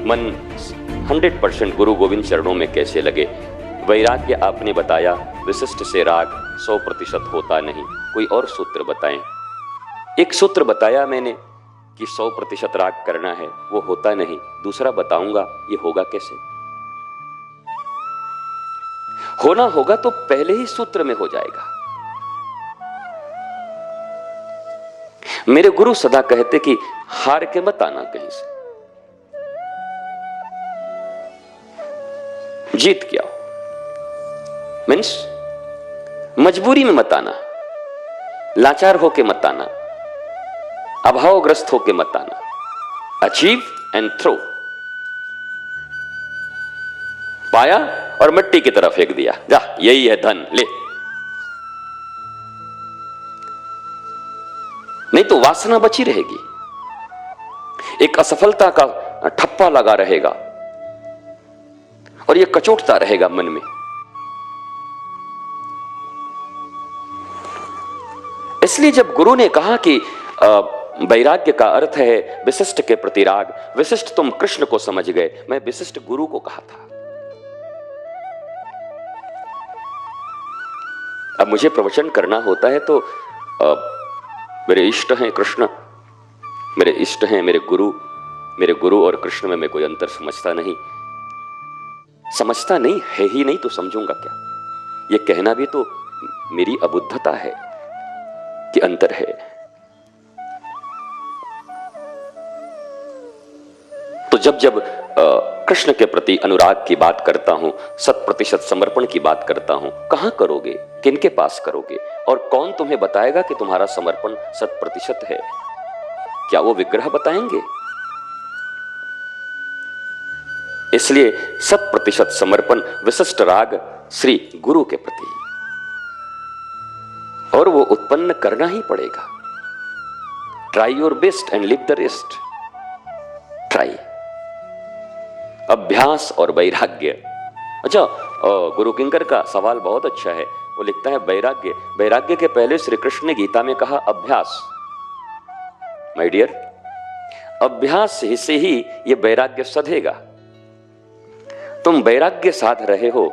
मन 100% गुरु गोविंद चरणों में कैसे लगे। वैराग्य आपने बताया, विशिष्ट से राग 100% होता नहीं, कोई और सूत्र बताएं। एक सूत्र बताया मैंने कि 100% राग करना है, वो होता नहीं। दूसरा बताऊंगा, ये होगा कैसे। होना होगा तो पहले ही सूत्र में हो जाएगा। मेरे गुरु सदा कहते कि हार के मत आना कहीं से, जीत के आओ। मीन्स मजबूरी में मत आना, लाचार होके मत आना, अभावग्रस्त होके मत आना। Achieve and throw. पाया और मिट्टी की तरफ फेंक दिया, जा यही है धन, ले। नहीं तो वासना बची रहेगी, एक असफलता का ठप्पा लगा रहेगा और ये कचोटता रहेगा मन में। इसलिए जब गुरु ने कहा कि वैराग्य का अर्थ है विशिष्ट के प्रति राग, विशिष्ट तुम कृष्ण को समझ गए, मैं विशिष्ट गुरु को कहा था। अब मुझे प्रवचन करना होता है तो मेरे इष्ट हैं कृष्ण, मेरे इष्ट हैं मेरे गुरु और कृष्ण में मैं कोई अंतर समझता नहीं। समझता नहीं है ही नहीं तो समझूंगा क्या। ये कहना भी तो मेरी अबुद्धता है कि अंतर है। तो जब कृष्ण के प्रति अनुराग की बात करता हूं, 100% समर्पण की बात करता हूं, कहां करोगे, किनके पास करोगे, और कौन तुम्हें बताएगा कि तुम्हारा समर्पण 100% है? क्या वो विग्रह बताएंगे? इसलिए 100% समर्पण, विशिष्ट राग श्री गुरु के प्रति, और वो उत्पन्न करना ही पड़ेगा। Try your best and live the rest. Try. अभ्यास और वैराग्य। अच्छा, गुरु किंकर का सवाल बहुत अच्छा है। वो लिखता है वैराग्य के पहले श्री कृष्ण ने गीता में कहा अभ्यास। माय डियर, अभ्यास से ही ये वैराग्य सधेगा। तुम वैराग्य साध रहे हो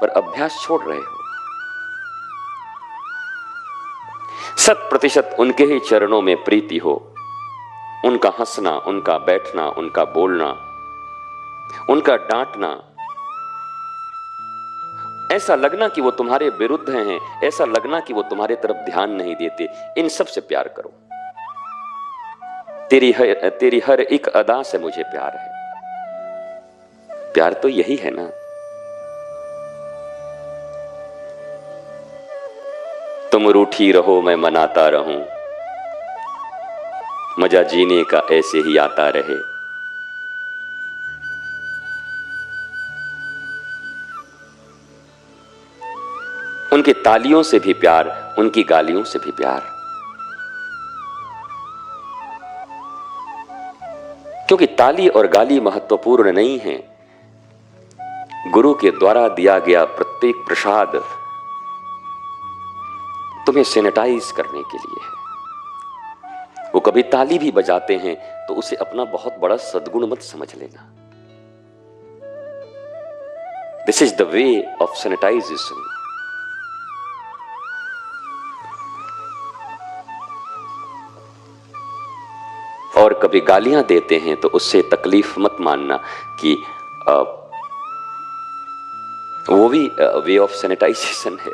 पर अभ्यास छोड़ रहे हो। 100% उनके ही चरणों में प्रीति हो, उनका हंसना, उनका बैठना, उनका बोलना, उनका डांटना, ऐसा लगना कि वो तुम्हारे विरुद्ध हैं, ऐसा लगना कि वो तुम्हारे तरफ ध्यान नहीं देते, इन सब से प्यार करो। तेरी हर एक अदा से मुझे प्यार है। प्यार तो यही है ना। तुम रूठी रहो मैं मनाता रहूं, मजा जीने का ऐसे ही आता रहे। उनकी तालियों से भी प्यार, उनकी गालियों से भी प्यार, क्योंकि ताली और गाली महत्वपूर्ण नहीं है। गुरु के द्वारा दिया गया प्रत्येक प्रसाद तुम्हें सैनिटाइज करने के लिए है। वो कभी ताली भी बजाते हैं तो उसे अपना बहुत बड़ा सद्गुण मत समझ लेना। This is the way of sanitization. और कभी गालियां देते हैं तो उससे तकलीफ मत मानना कि वो भी वे ऑफ सैनिटाइजेशन है।